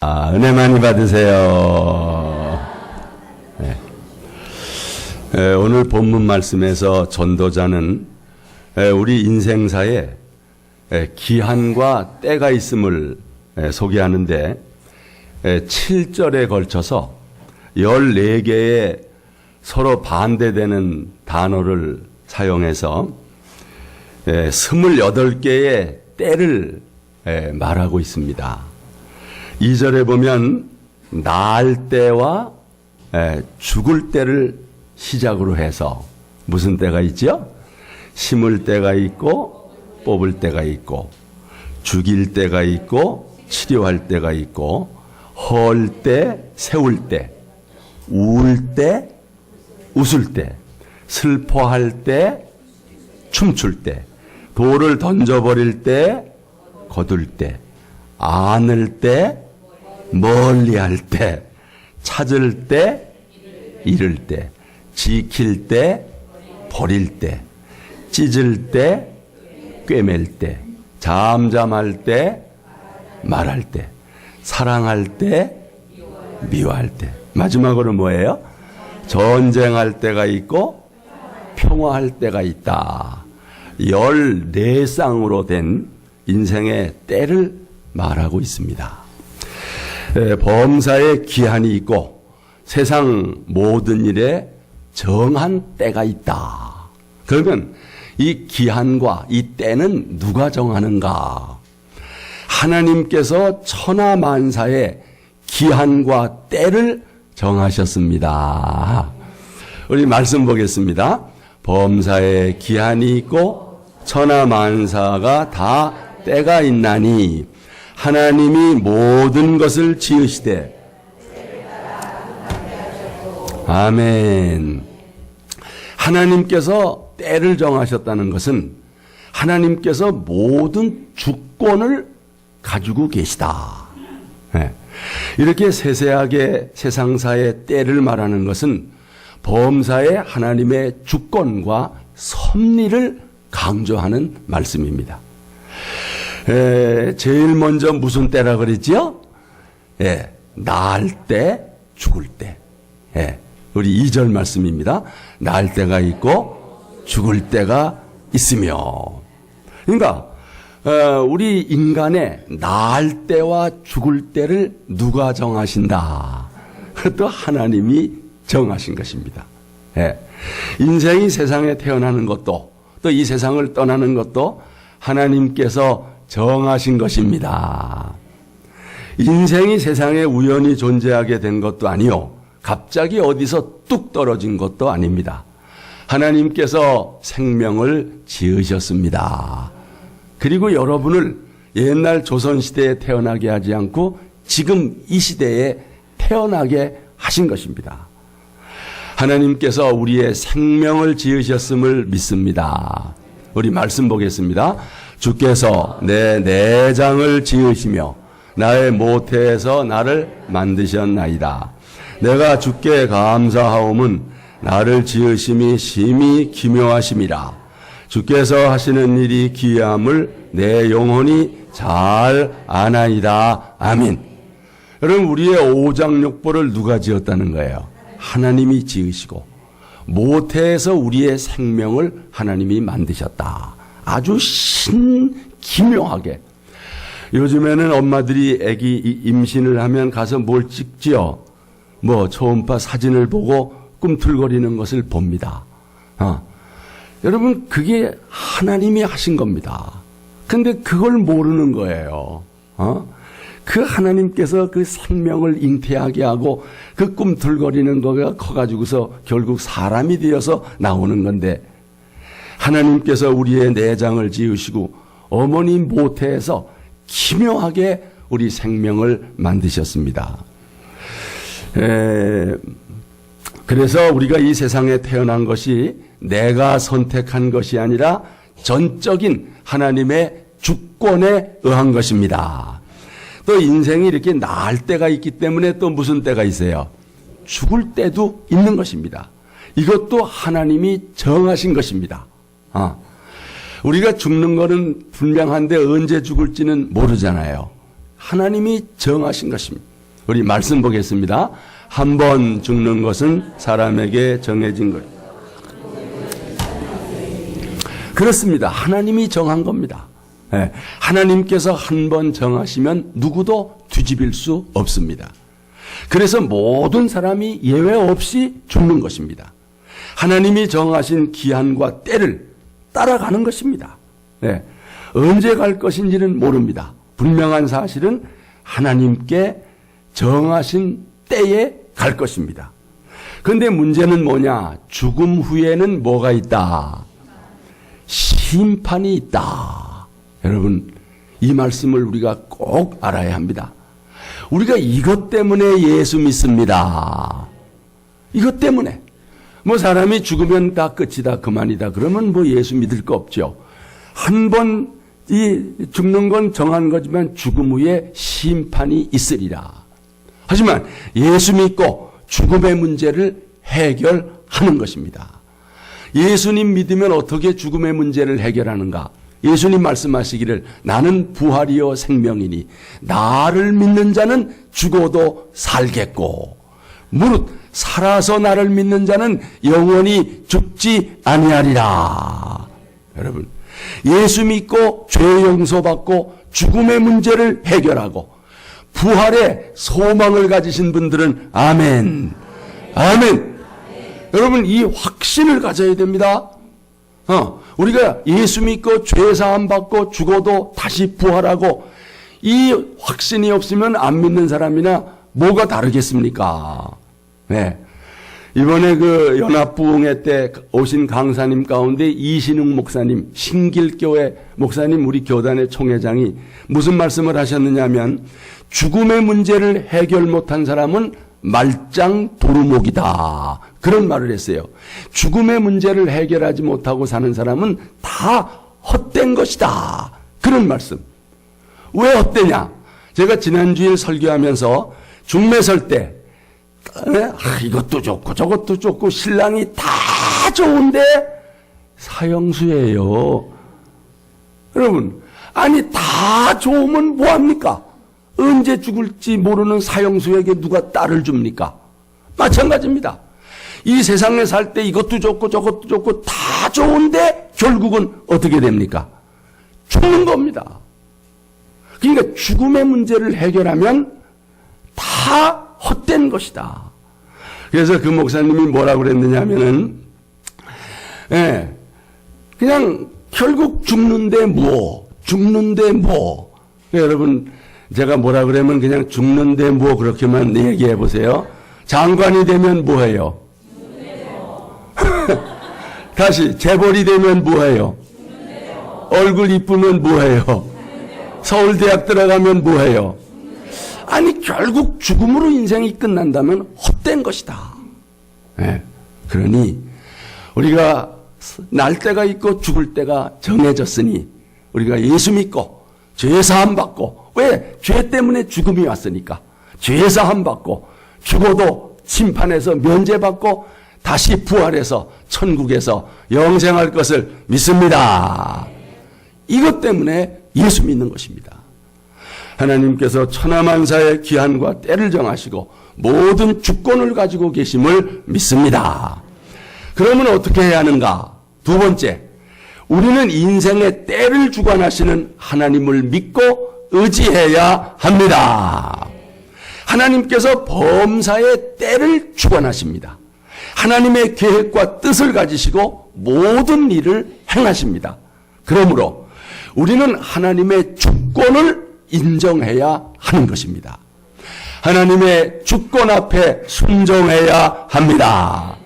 은혜 많이 받으세요. 네. 오늘 본문 말씀에서 전도자는 우리 인생사에 기한과 때가 있음을 소개하는데 7절에 걸쳐서 14개의 서로 반대되는 단어를 사용해서 28개의 때를 말하고 있습니다. 2절에 보면 낳을 때와 죽을 때를 시작으로 해서 무슨 때가 있죠? 심을 때가 있고 뽑을 때가 있고 죽일 때가 있고 치료할 때가 있고 헐 때, 세울 때, 울 때, 웃을 때, 슬퍼할 때, 춤출 때, 돌을 던져버릴 때, 거둘 때, 안을 때, 멀리할 때, 찾을 때, 잃을 때, 지킬 때, 버릴 때, 찢을 때, 꿰맬 때, 잠잠할 때, 말할 때, 사랑할 때, 미워할 때. 마지막으로 뭐예요? 전쟁할 때가 있고 평화할 때가 있다. 14쌍으로 된 인생의 때를 말하고 있습니다. 범사에 기한이 있고 세상 모든 일에 정한 때가 있다. 그러면 이 기한과 이 때는 누가 정하는가? 하나님께서 천하만사에 기한과 때를 정하셨습니다. 우리 말씀 보겠습니다. 범사에 기한이 있고 천하만사가 다 때가 있나니 하나님이 모든 것을 지으시되 아멘. 하나님께서 때를 정하셨다는 것은 하나님께서 모든 주권을 가지고 계시다. 이렇게 세세하게 세상사의 때를 말하는 것은 범사의 하나님의 주권과 섭리를 강조하는 말씀입니다. 제일 먼저 무슨 때라 그랬죠? 낳을 때, 죽을 때. 우리 2절 말씀입니다. 낳을 때가 있고 죽을 때가 있으며. 그러니까 우리 인간의 낳을 때와 죽을 때를 누가 정하신다? 그것도 하나님이 정하신 것입니다. 인생이 세상에 태어나는 것도 또 이 세상을 떠나는 것도 하나님께서 정하신 것입니다. 인생이 세상에 우연히 존재하게 된 것도 아니요, 갑자기 어디서 뚝 떨어진 것도 아닙니다. 하나님께서 생명을 지으셨습니다. 그리고 여러분을 옛날 조선시대에 태어나게 하지 않고 지금 이 시대에 태어나게 하신 것입니다. 하나님께서 우리의 생명을 지으셨음을 믿습니다. 우리 말씀 보겠습니다. 주께서 내 내장을 지으시며 나의 모태에서 나를 만드셨나이다. 내가 주께 감사하옴은 나를 지으심이 심히 기묘하심이라. 주께서 하시는 일이 기이함을 내 영혼이 잘 아나이다. 아멘. 여러분, 우리의 오장육부를 누가 지었다는 거예요? 하나님이 지으시고 모태에서 우리의 생명을 하나님이 만드셨다. 아주 기묘하게. 요즘에는 엄마들이 아기 임신을 하면 가서 뭘 찍지요? 초음파 사진을 보고 꿈틀거리는 것을 봅니다. 여러분, 그게 하나님이 하신 겁니다. 근데 그걸 모르는 거예요. 그 하나님께서 그 생명을 잉태하게 하고 그 꿈틀거리는 거가 커가지고서 결국 사람이 되어서 나오는 건데, 하나님께서 우리의 내장을 지으시고 어머니 모태에서 기묘하게 우리 생명을 만드셨습니다. 그래서 우리가 이 세상에 태어난 것이 내가 선택한 것이 아니라 전적인 하나님의 주권에 의한 것입니다. 또 인생이 이렇게 나을 때가 있기 때문에 또 무슨 때가 있어요? 죽을 때도 있는 것입니다. 이것도 하나님이 정하신 것입니다. 우리가 죽는 거는 분명한데 언제 죽을지는 모르잖아요. 하나님이 정하신 것입니다. 우리 말씀 보겠습니다. 한 번 죽는 것은 사람에게 정해진 것. 그렇습니다. 하나님이 정한 겁니다. 네. 하나님께서 한 번 정하시면 누구도 뒤집일 수 없습니다. 그래서 모든 사람이 예외 없이 죽는 것입니다. 하나님이 정하신 기한과 때를 따라가는 것입니다. 네. 언제 갈 것인지는 모릅니다. 분명한 사실은 하나님께 정하신 때에 갈 것입니다. 그런데 문제는 뭐냐? 죽음 후에는 뭐가 있다? 심판이 있다. 여러분, 이 말씀을 우리가 꼭 알아야 합니다. 우리가 이것 때문에 예수 믿습니다. 이것 때문에. 뭐 사람이 죽으면 다 끝이다, 그만이다. 그러면 뭐 예수 믿을 거 없죠. 한 번 이 죽는 건 정한 거지만 죽음 후에 심판이 있으리라. 하지만 예수 믿고 죽음의 문제를 해결하는 것입니다. 예수님 믿으면 어떻게 죽음의 문제를 해결하는가? 예수님 말씀하시기를 나는 부활이요 생명이니 나를 믿는 자는 죽어도 살겠고 무릇 살아서 나를 믿는 자는 영원히 죽지 아니하리라. 여러분, 예수 믿고 죄 용서받고 죽음의 문제를 해결하고 부활의 소망을 가지신 분들은 아멘. 아멘. 여러분, 이 확신을 가져야 됩니다. 우리가 예수 믿고 죄 사함 받고 죽어도 다시 부활하고 이 확신이 없으면 안 믿는 사람이나 뭐가 다르겠습니까? 네. 이번에 그 연합부흥회 때 오신 강사님 가운데 이신웅 목사님, 신길교회 목사님, 우리 교단의 총회장이 무슨 말씀을 하셨느냐면 죽음의 문제를 해결 못한 사람은 말짱 도루묵이다. 그런 말을 했어요. 죽음의 문제를 해결하지 못하고 사는 사람은 다 헛된 것이다. 그런 말씀. 왜 헛되냐? 제가 지난주일 설교하면서 중매설 때 이것도 좋고 저것도 좋고 신랑이 다 좋은데 사형수예요. 여러분, 아니 다 좋으면 뭐합니까? 언제 죽을지 모르는 사형수에게 누가 딸을 줍니까? 마찬가지입니다. 이 세상에 살 때 이것도 좋고 저것도 좋고 다 좋은데 결국은 어떻게 됩니까? 죽는 겁니다. 그러니까 죽음의 문제를 해결하면 다 헛된 것이다. 그래서 그 목사님이 뭐라고 그랬느냐 하면은, 그냥 결국 죽는데 뭐, 죽는데 뭐. 여러분, 제가 뭐라 그러면 그냥 죽는데 뭐 그렇게만 얘기해 보세요. 장관이 되면 뭐 해요? 다시, 재벌이 되면 뭐 해요? 얼굴 이쁘면 뭐 해요? 서울대학 들어가면 뭐 해요? 아니 결국 죽음으로 인생이 끝난다면 헛된 것이다. 네. 그러니 우리가 날 때가 있고 죽을 때가 정해졌으니 우리가 예수 믿고 죄사함 받고, 왜? 죄 때문에 죽음이 왔으니까 죄사함 받고 죽어도 심판에서 면제받고 다시 부활해서 천국에서 영생할 것을 믿습니다. 이것 때문에 예수 믿는 것입니다. 하나님께서 천하만사의 기한과 때를 정하시고 모든 주권을 가지고 계심을 믿습니다. 그러면 어떻게 해야 하는가? 두 번째, 우리는 인생의 때를 주관하시는 하나님을 믿고 의지해야 합니다. 하나님께서 범사의 때를 주관하십니다. 하나님의 계획과 뜻을 가지시고 모든 일을 행하십니다. 그러므로 우리는 하나님의 주권을 인정해야 하는 것입니다. 하나님의 주권 앞에 순종해야 합니다.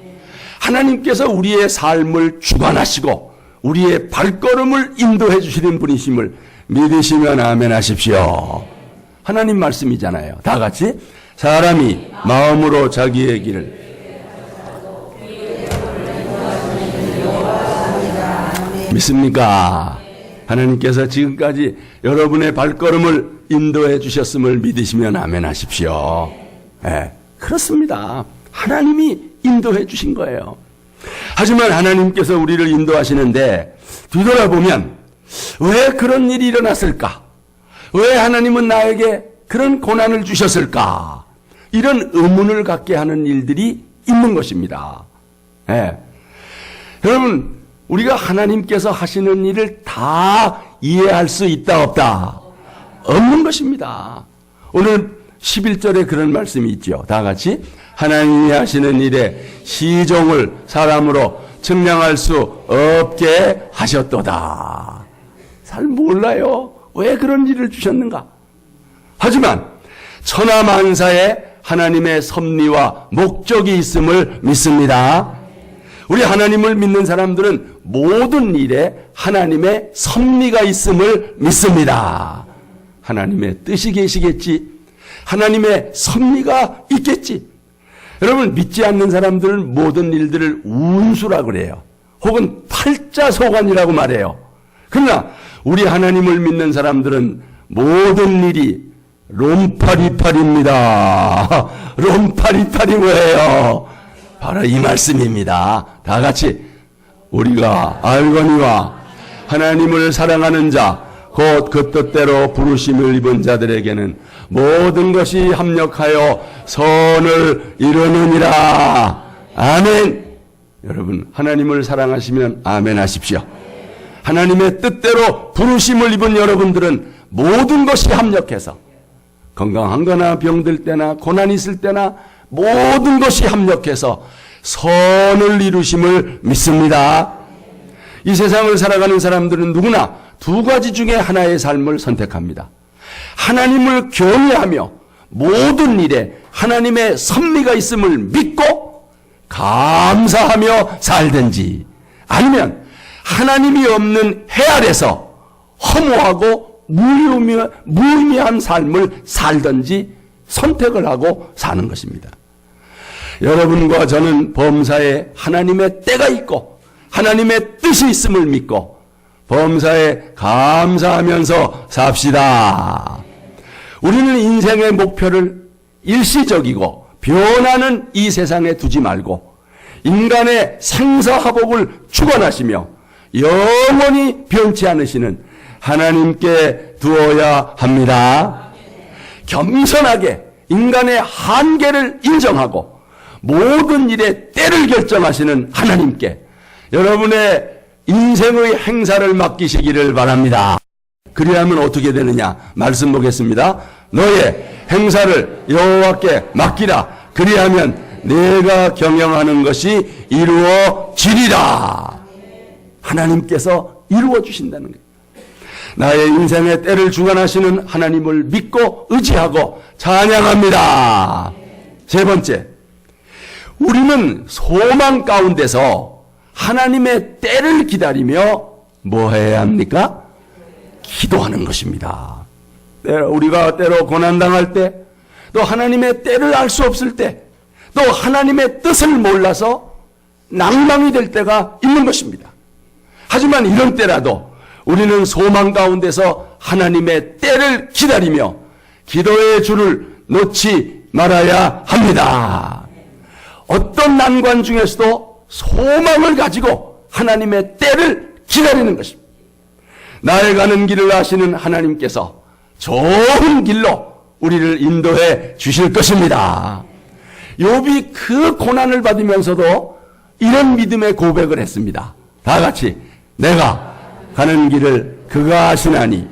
하나님께서 우리의 삶을 주관하시고 우리의 발걸음을 인도해 주시는 분이심을 믿으시면 아멘 하십시오. 하나님 말씀이잖아요. 다 같이 사람이 마음으로 자기의 길을 믿습니까? 하나님께서 지금까지 여러분의 발걸음을 인도해 주셨음을 믿으시면 아멘 하십시오. 네, 그렇습니다. 하나님이 인도해 주신 거예요. 하지만 하나님께서 우리를 인도하시는데 뒤돌아보면 왜 그런 일이 일어났을까? 왜 하나님은 나에게 그런 고난을 주셨을까? 이런 의문을 갖게 하는 일들이 있는 것입니다. 예. 여러분, 우리가 하나님께서 하시는 일을 다 이해할 수 있다 없다? 없는 것입니다. 오늘 11절에 그런 말씀이 있죠. 다 같이 하나님이 하시는 일에 시종을 사람으로 측량할 수 없게 하셨도다. 잘 몰라요. 왜 그런 일을 주셨는가? 하지만 천하만사에 하나님의 섭리와 목적이 있음을 믿습니다. 우리 하나님을 믿는 사람들은 모든 일에 하나님의 섭리가 있음을 믿습니다. 하나님의 뜻이 계시겠지. 하나님의 섭리가 있겠지. 여러분, 믿지 않는 사람들은 모든 일들을 운수라 그래요. 혹은 팔자소관이라고 말해요. 그러나 우리 하나님을 믿는 사람들은 모든 일이 롬파리팔입니다. 롬파리팔이 뭐예요? 바로 이 말씀입니다. 다 같이 우리가 알거니와 하나님을 사랑하는 자 곧 그 뜻대로 부르심을 입은 자들에게는 모든 것이 합력하여 선을 이루느니라. 아멘. 여러분, 하나님을 사랑하시면 아멘 하십시오. 하나님의 뜻대로 부르심을 입은 여러분들은 모든 것이 합력해서 건강한 거나 병들 때나 고난 있을 때나 모든 것이 합력해서 선을 이루심을 믿습니다. 이 세상을 살아가는 사람들은 누구나 두 가지 중에 하나의 삶을 선택합니다. 하나님을 경외하며 모든 일에 하나님의 섭리가 있음을 믿고 감사하며 살든지, 아니면 하나님이 없는 해 아래서 허무하고 무의미한 삶을 살든지 선택을 하고 사는 것입니다. 여러분과 저는 범사에 하나님의 때가 있고 하나님의 뜻이 있음을 믿고 범사에 감사하면서 삽시다. 우리는 인생의 목표를 일시적이고 변하는 이 세상에 두지 말고 인간의 생사화복을 축원하시며 영원히 변치 않으시는 하나님께 두어야 합니다. 겸손하게 인간의 한계를 인정하고 모든 일에 때를 결정하시는 하나님께 여러분의 인생의 행사를 맡기시기를 바랍니다. 그리하면 어떻게 되느냐? 말씀 보겠습니다. 너의 행사를 여호와께 맡기라. 그리하면 내가 경영하는 것이 이루어지리라. 하나님께서 이루어 주신다는 거예요. 나의 인생의 때를 주관하시는 하나님을 믿고 의지하고 찬양합니다. 세 번째, 우리는 소망 가운데서 하나님의 때를 기다리며 뭐 해야 합니까? 기도하는 것입니다. 우리가 때로 고난당할 때, 또 하나님의 때를 알 수 없을 때, 또 하나님의 뜻을 몰라서 낭망이 될 때가 있는 것입니다. 하지만 이런 때라도 우리는 소망 가운데서 하나님의 때를 기다리며 기도의 줄을 놓지 말아야 합니다. 어떤 난관 중에서도 소망을 가지고 하나님의 때를 기다리는 것입니다. 나의 가는 길을 아시는 하나님께서 좋은 길로 우리를 인도해 주실 것입니다. 욥이 그 고난을 받으면서도 이런 믿음의 고백을 했습니다. 다 같이 내가 가는 길을 그가 아시나니.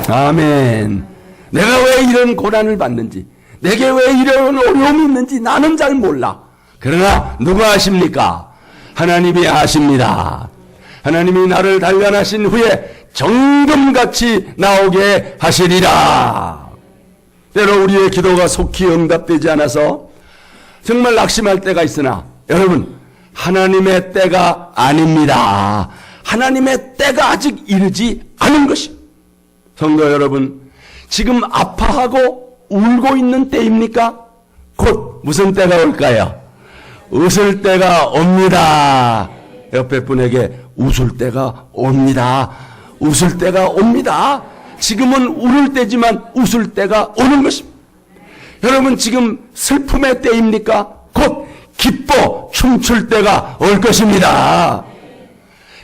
아멘. 내가 왜 이런 고난을 받는지, 내게 왜 이런 어려움이 있는지 나는 잘 몰라. 그러나 누가 아십니까? 하나님이 아십니다. 하나님이 나를 단련하신 후에 정금같이 나오게 하시리라. 때로 우리의 기도가 속히 응답되지 않아서 정말 낙심할 때가 있으나 여러분, 하나님의 때가 아닙니다. 하나님의 때가 아직 이르지 않은 것이. 성도 여러분, 지금 아파하고 울고 있는 때입니까? 곧 무슨 때가 올까요? 웃을 때가 옵니다. 옆에 분에게 웃을 때가 옵니다. 웃을 때가 옵니다. 지금은 울을 때지만 웃을 때가 오는 것입니다. 여러분, 지금 슬픔의 때입니까? 곧 기뻐 춤출 때가 올 것입니다.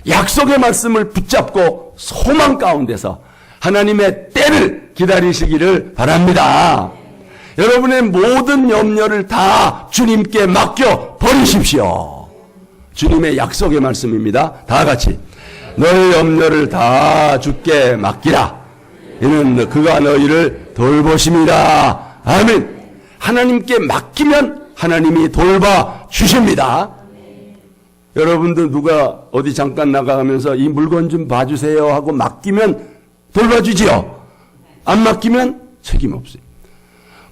약속의 말씀을 붙잡고 소망 가운데서 하나님의 때를 기다리시기를 바랍니다. 여러분의 모든 염려를 다 주님께 맡겨 버리십시오. 주님의 약속의 말씀입니다. 다 같이 너의 염려를 다 주께 맡기라. 이는 그가 너희를 돌보심이라. 아멘. 하나님께 맡기면 하나님이 돌봐 주십니다. 여러분들 누가 어디 잠깐 나가면서 이 물건 좀 봐주세요 하고 맡기면 돌봐주지요. 안 맡기면 책임 없어요.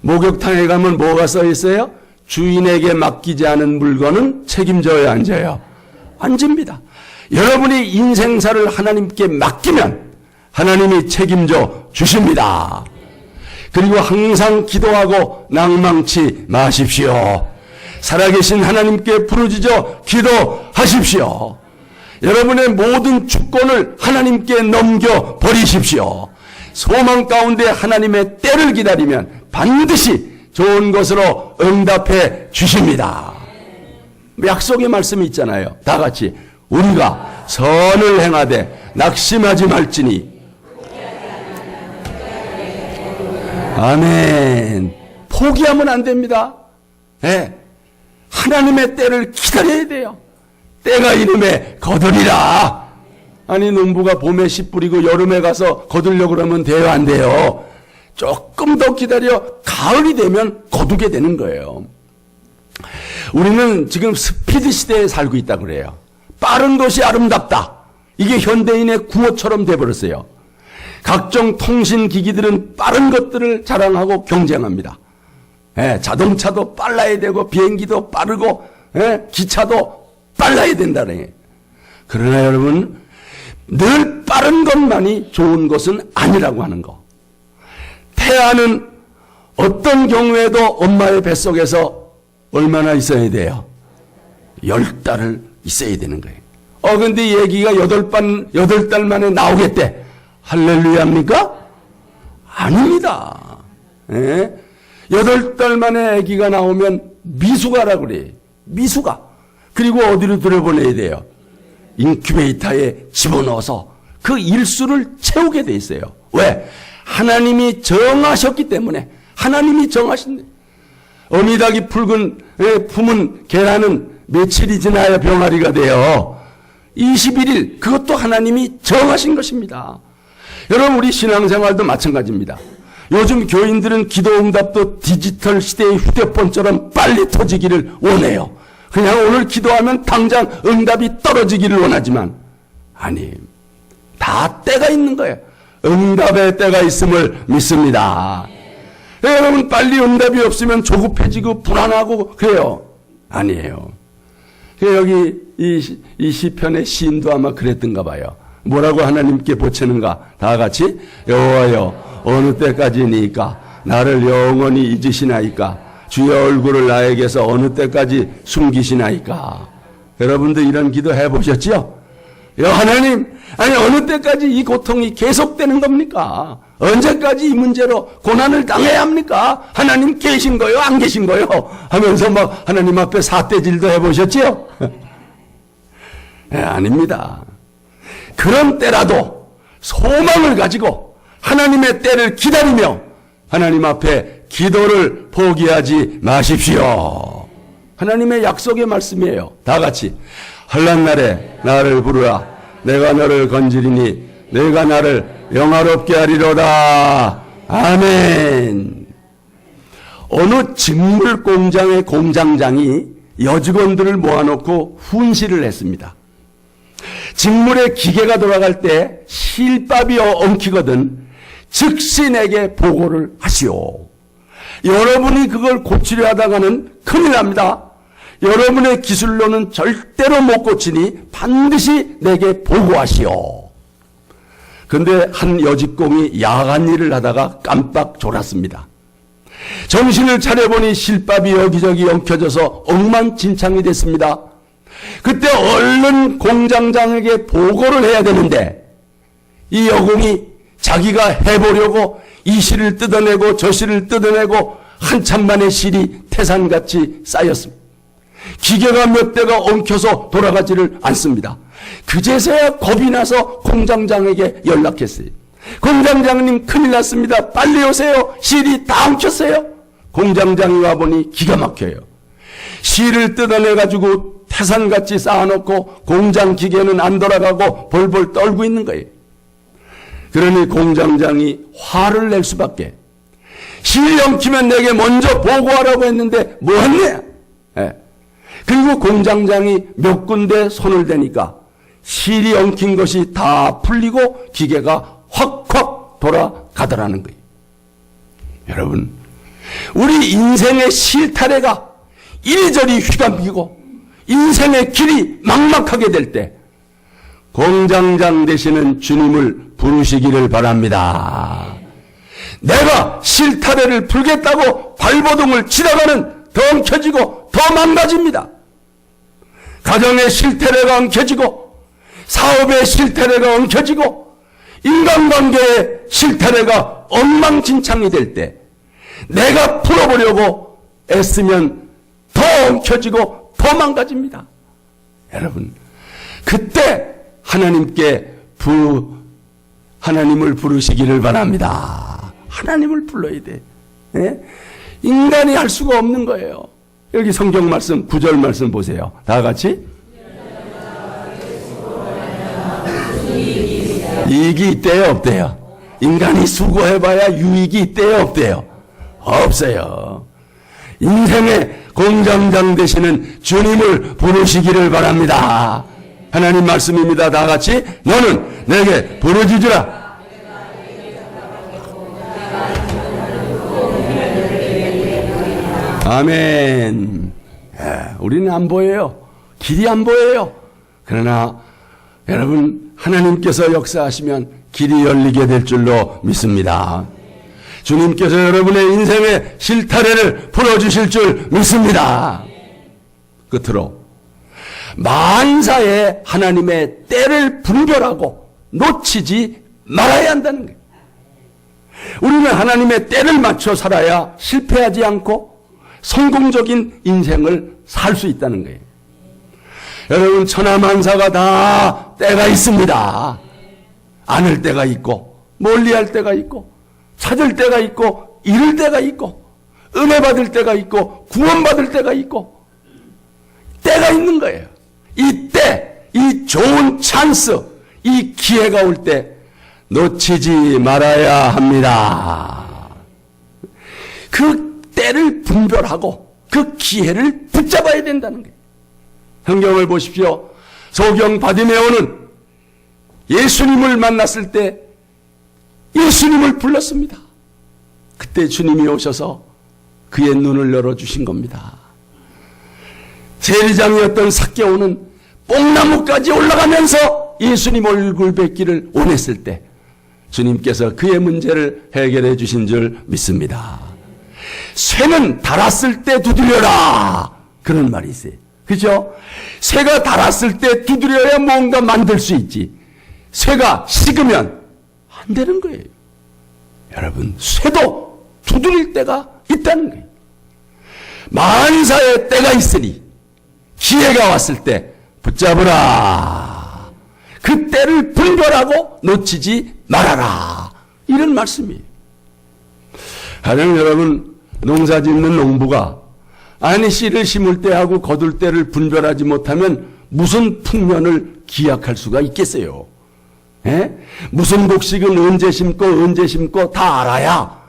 목욕탕에 가면 뭐가 써 있어요? 주인에게 맡기지 않은 물건은 책임져야 앉아요. 안 집니다. 여러분이 인생사를 하나님께 맡기면 하나님이 책임져 주십니다. 그리고 항상 기도하고 낭망치 마십시오. 살아계신 하나님께 부르짖어 기도하십시오. 여러분의 모든 주권을 하나님께 넘겨 버리십시오. 소망 가운데 하나님의 때를 기다리면 반드시 좋은 것으로 응답해 주십니다. 약속의 말씀이 있잖아요. 다 같이 우리가 선을 행하되 낙심하지 말지니. 아멘. 포기하면 안 됩니다. 네. 하나님의 때를 기다려야 돼요. 때가 이름에 거두리라. 아니 농부가 봄에 씨 뿌리고 여름에 가서 거두려고 그러면 돼요, 안 돼요? 조금 더 기다려 가을이 되면 거두게 되는 거예요. 우리는 지금 스피드 시대에 살고 있다 그래요. 빠른 것이 아름답다. 이게 현대인의 구호처럼 돼버렸어요. 각종 통신기기들은 빠른 것들을 자랑하고 경쟁합니다. 자동차도 빨라야 되고 비행기도 빠르고 기차도 빨라야 된다네. 그러나 여러분 늘 빠른 것만이 좋은 것은 아니라고 하는 거. 태아는 어떤 경우에도 엄마의 뱃속에서 얼마나 있어야 돼요? 10달을 있어야 되는 거예요. 근데 이 애기가 8달 만에 나오겠대. 할렐루야입니까? 아닙니다. 8달 만에 아기가 나오면 미숙아라고 그래요. 미숙아. 그리고 어디로 들여보내야 돼요? 인큐베이터에 집어넣어서 그 일수를 채우게 돼 있어요. 왜? 하나님이 정하셨기 때문에. 하나님이 정하신. 어미닭이 품은 계란은 며칠이 지나야 병아리가 돼요. 21일. 그것도 하나님이 정하신 것입니다. 여러분 우리 신앙생활도 마찬가지입니다. 요즘 교인들은 기도응답도 디지털 시대의 휴대폰처럼 빨리 터지기를 원해요. 그냥 오늘 기도하면 당장 응답이 떨어지기를 원하지만 아니, 다 때가 있는 거예요. 응답의 때가 있음을 믿습니다. 여러분 빨리 응답이 없으면 조급해지고 불안하고 그래요. 아니에요. 여기 이 시편의 시인도 아마 그랬던가 봐요. 뭐라고 하나님께 보채는가? 다 같이 여호와여 어느 때까지니까 나를 영원히 잊으시나이까? 주의 얼굴을 나에게서 어느 때까지 숨기시나이까? 여러분들 이런 기도 해보셨죠? 하나님, 아니 어느 때까지 이 고통이 계속되는 겁니까? 언제까지 이 문제로 고난을 당해야 합니까? 하나님 계신 거요? 안 계신 거요? 하면서 막 하나님 앞에 삿대질도 해보셨죠? 아닙니다. 그런 때라도 소망을 가지고 하나님의 때를 기다리며 하나님 앞에 기도를 포기하지 마십시오. 하나님의 약속의 말씀이에요. 다 같이 환난 날에 나를 부르라. 내가 너를 건지리니 내가 나를 영화롭게 하리로다. 아멘. 어느 직물 공장의 공장장이 여직원들을 모아놓고 훈시를 했습니다. 직물의 기계가 돌아갈 때 실밥이 엉키거든 즉시 내게 보고를 하시오. 여러분이 그걸 고치려 하다가는 큰일 납니다. 여러분의 기술로는 절대로 못 고치니 반드시 내게 보고하시오. 그런데 한 여직공이 야간 일을 하다가 깜빡 졸았습니다. 정신을 차려보니 실밥이 여기저기 엉켜져서 엉망진창이 됐습니다. 그때 얼른 공장장에게 보고를 해야 되는데 이 여공이 자기가 해보려고 이 실을 뜯어내고 저 실을 뜯어내고 한참 만에 실이 태산같이 쌓였습니다. 기계가 몇 대가 엉켜서 돌아가지를 않습니다. 그제서야 겁이 나서 공장장에게 연락했어요. 공장장님 큰일 났습니다. 빨리 오세요. 실이 다 엉켰어요. 공장장이 와보니 기가 막혀요. 실을 뜯어내가지고 태산같이 쌓아놓고 공장 기계는 안 돌아가고 벌벌 떨고 있는 거예요. 그러니 공장장이 화를 낼 수밖에. 실 엉키면 내게 먼저 보고하라고 했는데 뭐 했냐? 예. 그리고 공장장이 몇 군데 손을 대니까 실이 엉킨 것이 다 풀리고 기계가 확확 돌아가더라는 거예요. 여러분, 우리 인생의 실타래가 이리저리 휘감기고 인생의 길이 막막하게 될 때 공장장 되시는 주님을 부르시기를 바랍니다. 내가 실타래를 풀겠다고 발버둥을 치다가는 더 엉켜지고 더 망가집니다. 가정의 실타래가 엉켜지고 사업의 실타래가 엉켜지고 인간관계의 실타래가 엉망진창이 될 때 내가 풀어보려고 애쓰면 더 엉켜지고 더 망가집니다. 여러분, 그때 하나님을 부르시기를 바랍니다. 하나님을 불러야 돼. 예? 인간이 할 수가 없는 거예요. 여기 성경 말씀 9절 말씀 보세요. 다 같이. 이익이 있대요, 없대요? 인간이 수고해봐야 유익이 있대요, 없대요? 없어요. 인생의 공장장 되시는 주님을 부르시기를 바랍니다. 하나님 말씀입니다. 다 같이. 너는 내게 부르짖으라. 아멘. 우리는 안 보여요. 길이 안 보여요. 그러나 여러분, 하나님께서 역사하시면 길이 열리게 될 줄로 믿습니다. 주님께서 여러분의 인생의 실타래를 풀어주실 줄 믿습니다. 끝으로 만사에 하나님의 때를 분별하고 놓치지 말아야 한다는 거예요. 우리는 하나님의 때를 맞춰 살아야 실패하지 않고 성공적인 인생을 살 수 있다는 거예요. 여러분, 천하만사가 다 때가 있습니다. 안을 때가 있고 멀리할 때가 있고 찾을 때가 있고 잃을 때가 있고 은혜 받을 때가 있고 구원받을 때가 있고 때가 있는 거예요. 이 때, 이 좋은 찬스, 이 기회가 올 때 놓치지 말아야 합니다. 그 때를 분별하고 그 기회를 붙잡아야 된다는 거예요. 성경을 보십시오. 소경 바디메오는 예수님을 만났을 때 예수님을 불렀습니다. 그때 주님이 오셔서 그의 눈을 열어주신 겁니다. 세리장이었던 삭개오는 뽕나무까지 올라가면서 예수님 얼굴 뵙기를 원했을 때 주님께서 그의 문제를 해결해 주신 줄 믿습니다. 쇠는 닳았을 때 두드려라, 그런 말이 있어요. 그죠? 쇠가 닳았을 때 두드려야 뭔가 만들 수 있지. 쇠가 식으면 안 되는 거예요. 여러분, 쇠도 두드릴 때가 있다는 거예요. 만사의 때가 있으니 기회가 왔을 때 붙잡으라. 그 때를 분별하고 놓치지 말아라. 이런 말씀이에요. 가령 여러분, 농사 짓는 농부가 아니 씨를 심을 때하고 거둘 때를 분별하지 못하면 무슨 풍년을 기약할 수가 있겠어요? 예? 무슨 곡식은 언제 심고 다 알아야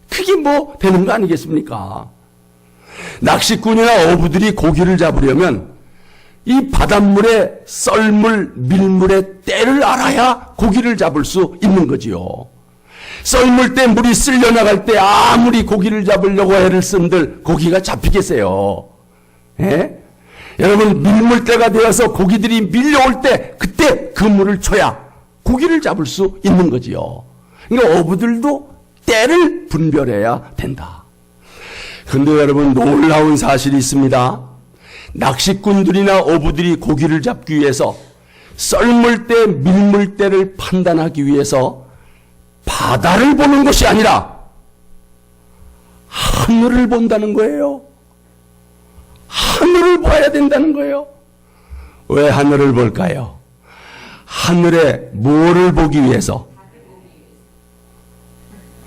그게 뭐 되는 거 아니겠습니까? 낚시꾼이나 어부들이 고기를 잡으려면 이 바닷물에 썰물, 밀물의 때를 알아야 고기를 잡을 수 있는 거지요. 썰물 때 물이 쓸려나갈 때 아무리 고기를 잡으려고 애를 쓴들 고기가 잡히겠어요. 예? 여러분, 밀물 때가 되어서 고기들이 밀려올 때 그때 그 물을 줘야 고기를 잡을 수 있는 거지요. 그러니까 어부들도 때를 분별해야 된다. 그런데 여러분, 놀라운 사실이 있습니다. 낚시꾼들이나 어부들이 고기를 잡기 위해서 썰물 때, 밀물 때를 판단하기 위해서 바다를 보는 것이 아니라 하늘을 본다는 거예요. 하늘을 봐야 된다는 거예요. 왜 하늘을 볼까요? 하늘에 뭐를 보기 위해서?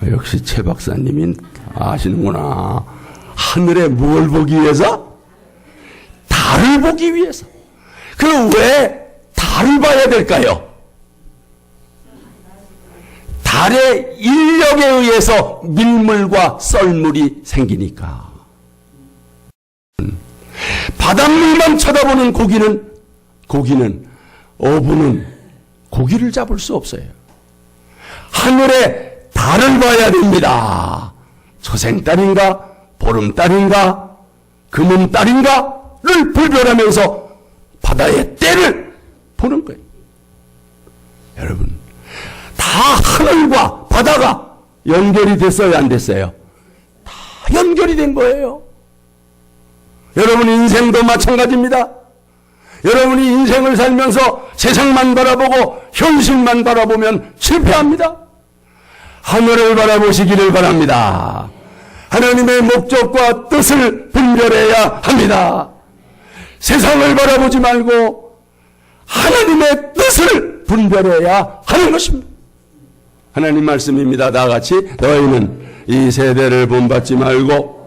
역시 최 박사님이 아시는구나. 하늘에 뭘 보기 위해서? 달을 보기 위해서. 그럼 왜 달을 봐야 될까요? 달의 인력에 의해서 밀물과 썰물이 생기니까. 바닷물만 쳐다보는 어부는 고기를 잡을 수 없어요. 하늘에 달을 봐야 됩니다. 초생달인가 보름달인가 금음달인가를 불별하면서 바다의 때를 보는 거예요. 여러분, 다 하늘과 바다가 연결이 됐어요, 안 됐어요? 다 연결이 된 거예요. 여러분 인생도 마찬가지입니다. 여러분이 인생을 살면서 세상만 바라보고 현실만 바라보면 실패합니다. 하늘을 바라보시기를 바랍니다. 하나님의 목적과 뜻을 분별해야 합니다. 세상을 바라보지 말고 하나님의 뜻을 분별해야 하는 것입니다. 하나님 말씀입니다. 다 같이 너희는 이 세대를 본받지 말고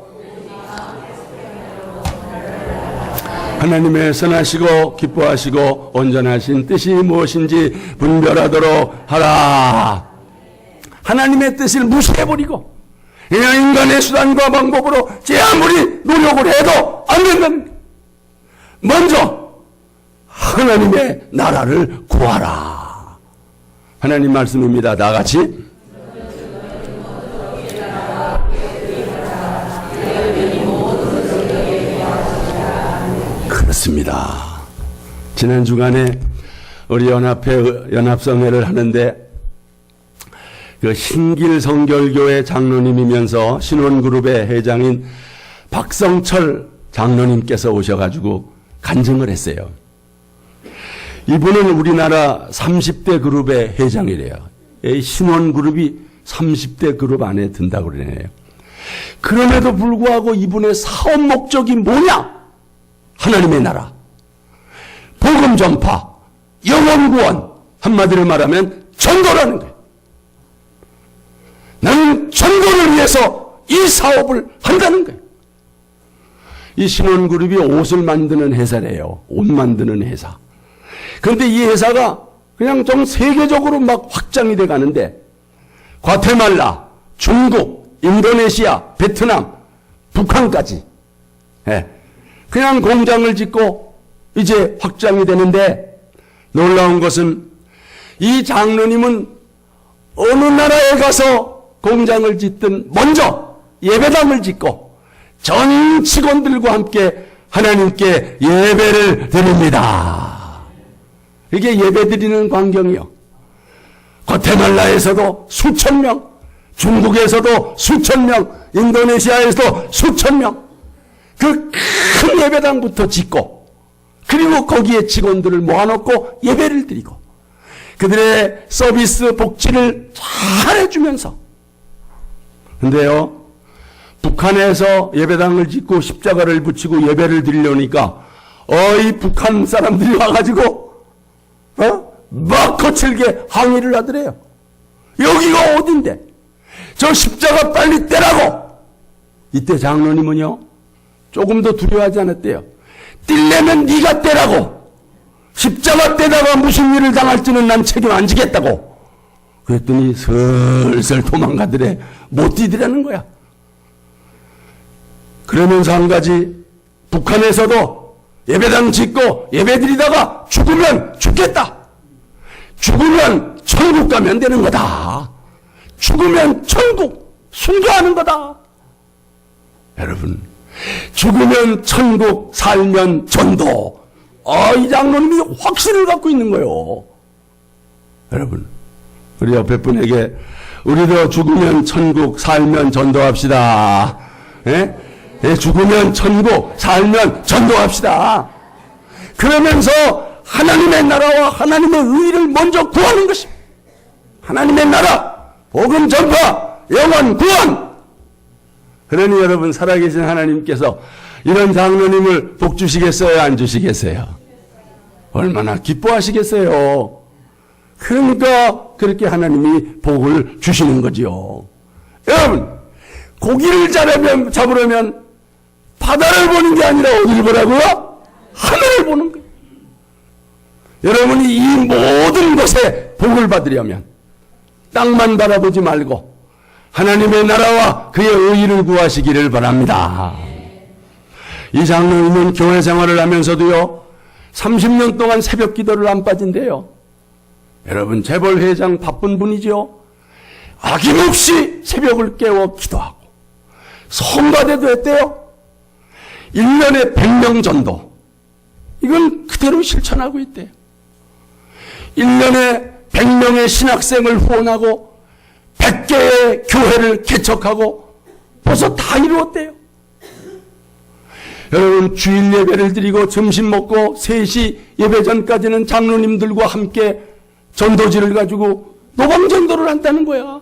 하나님의 선하시고 기뻐하시고 온전하신 뜻이 무엇인지 분별하도록 하라. 하나님의 뜻을 무시해버리고 그냥 인간의 수단과 방법으로 제 아무리 노력을 해도 안 된다는 거예요. 먼저 하나님의 나라를 구하라. 하나님 말씀입니다. 다 같이 그렇습니다. 지난 주간에 우리 연합성회를 하는데 그 신길성결교회 장로님이면서 신원그룹의 회장인 박성철 장로님께서 오셔가지고 간증을 했어요. 이분은 우리나라 30대 그룹의 회장이래요. 신원그룹이 30대 그룹 안에 든다고 그러네요. 그럼에도 불구하고 이분의 사업 목적이 뭐냐? 하나님의 나라, 복음 전파, 영혼 구원, 한마디로 말하면 전도라는 거예요. 나는 전도를 위해서 이 사업을 한다는 거예요. 이 신원그룹이 옷을 만드는 회사래요. 옷 만드는 회사. 그런데 이 회사가 그냥 좀 세계적으로 막 확장이 돼 가는데 과테말라, 중국, 인도네시아, 베트남, 북한까지 그냥 공장을 짓고 이제 확장이 되는데 놀라운 것은 이 장로님은 어느 나라에 가서 공장을 짓든 먼저 예배당을 짓고 전 직원들과 함께 하나님께 예배를 드립니다. 이게 예배 드리는 광경이요. 과테말라에서도 수천 명, 중국에서도 수천 명, 인도네시아에서도 수천 명, 그 큰 예배당부터 짓고 그리고 거기에 직원들을 모아놓고 예배를 드리고 그들의 서비스 복지를 잘 해주면서 근데요 북한에서 예배당을 짓고 십자가를 붙이고 예배를 드리려니까 이 북한 사람들이 와가지고 막 거칠게 항의를 하더래요. 여기가 어딘데 저 십자가 빨리 떼라고. 이때 장로님은요 조금 더 두려워하지 않았대요. 뛸려면 네가 떼라고. 십자가 떼다가 무슨 일을 당할지는 난 책임 안 지겠다고. 그랬더니 슬슬 도망가더래. 못 뛰더라는 거야. 그러면서 한 가지 북한에서도 예배당 짓고 예배 드리다가 죽으면 죽겠다. 죽으면 천국 가면 되는 거다. 죽으면 천국 순교하는 거다. 여러분 죽으면 천국, 살면 전도. 이 장로님이 확신을 갖고 있는 거예요. 여러분, 우리 옆에 분에게 우리도 죽으면 천국, 살면 전도합시다. 죽으면 천국, 살면 전도합시다. 그러면서 하나님의 나라와 하나님의 의를 먼저 구하는 것입니다. 하나님의 나라, 복음 전파, 영혼 구원. 그러니 여러분 살아계신 하나님께서 이런 장로님을 복 주시겠어요? 안 주시겠어요? 얼마나 기뻐하시겠어요? 그러니까 그렇게 하나님이 복을 주시는 거지요. 여러분, 고기를 잡으려면 바다를 보는 게 아니라 어디를 보라고요? 하늘을 보는 거예요. 여러분이 이 모든 것에 복을 받으려면 땅만 바라보지 말고 하나님의 나라와 그의 의의를 구하시기를 바랍니다. 이 장로님은 교회 생활을 하면서도요, 30년 동안 새벽 기도를 안 빠진대요. 여러분, 재벌회장 바쁜 분이죠. 아낌없이 새벽을 깨워 기도하고 성가대도 했대요. 1년에 100명 전도. 이건 그대로 실천하고 있대요. 1년에 100명의 신학생을 후원하고 100개의 교회를 개척하고 벌써 다 이루었대요. 여러분, 주일 예배를 드리고 점심 먹고 3시 예배 전까지는 장로님들과 함께 전도지를 가지고 노방전도를 한다는 거야.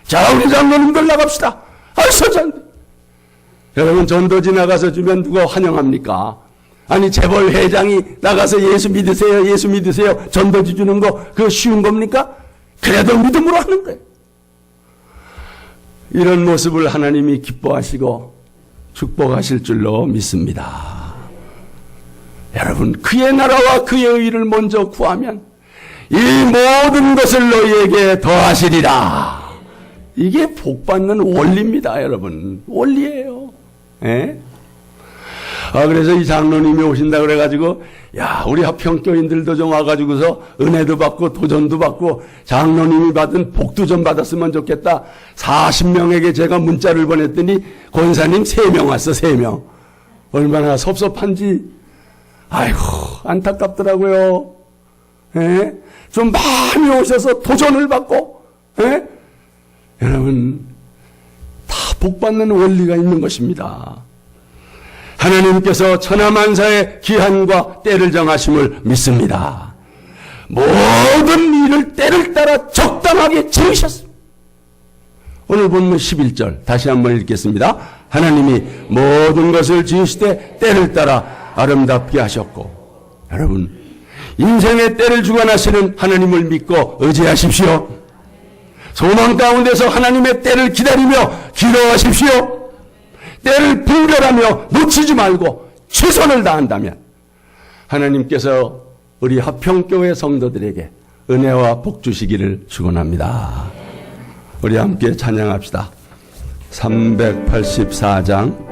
자, 우리 장로님들 나갑시다. 알서전. 여러분, 전도지 나가서 주면 누가 환영합니까? 아니, 재벌 회장이 나가서 예수 믿으세요, 예수 믿으세요, 전도지 주는 거 그거 쉬운 겁니까? 그래도 믿음으로 하는 거예요. 이런 모습을 하나님이 기뻐하시고 축복하실 줄로 믿습니다. 여러분, 그의 나라와 그의 의를 먼저 구하면 이 모든 것을 너희에게 더하시리라. 이게 복받는 원리입니다, 여러분. 원리예요. 예? 그래서 이 장로님이 오신다 그래가지고, 야, 우리 합평교인들도 좀 와가지고서 은혜도 받고 도전도 받고 장로님이 받은 복도 좀 받았으면 좋겠다. 40명에게 제가 문자를 보냈더니 권사님 3명 왔어, 3명. 얼마나 섭섭한지, 아이고, 안타깝더라고요. 예? 좀 많이 오셔서 도전을 받고, 예? 여러분, 다 복받는 원리가 있는 것입니다. 하나님께서 천하만사의 기한과 때를 정하심을 믿습니다. 모든 일을 때를 따라 적당하게 지으셨습니다. 오늘 본문 11절 다시 한번 읽겠습니다. 하나님이 모든 것을 지으시되 때를 따라 아름답게 하셨고, 여러분, 인생의 때를 주관하시는 하나님을 믿고 의지하십시오. 소망 가운데서 하나님의 때를 기다리며 기도하십시오. 때를 분별하며 놓치지 말고 최선을 다한다면 하나님께서 우리 합평교회 성도들에게 은혜와 복 주시기를 축원합니다. 우리 함께 찬양합시다. 384장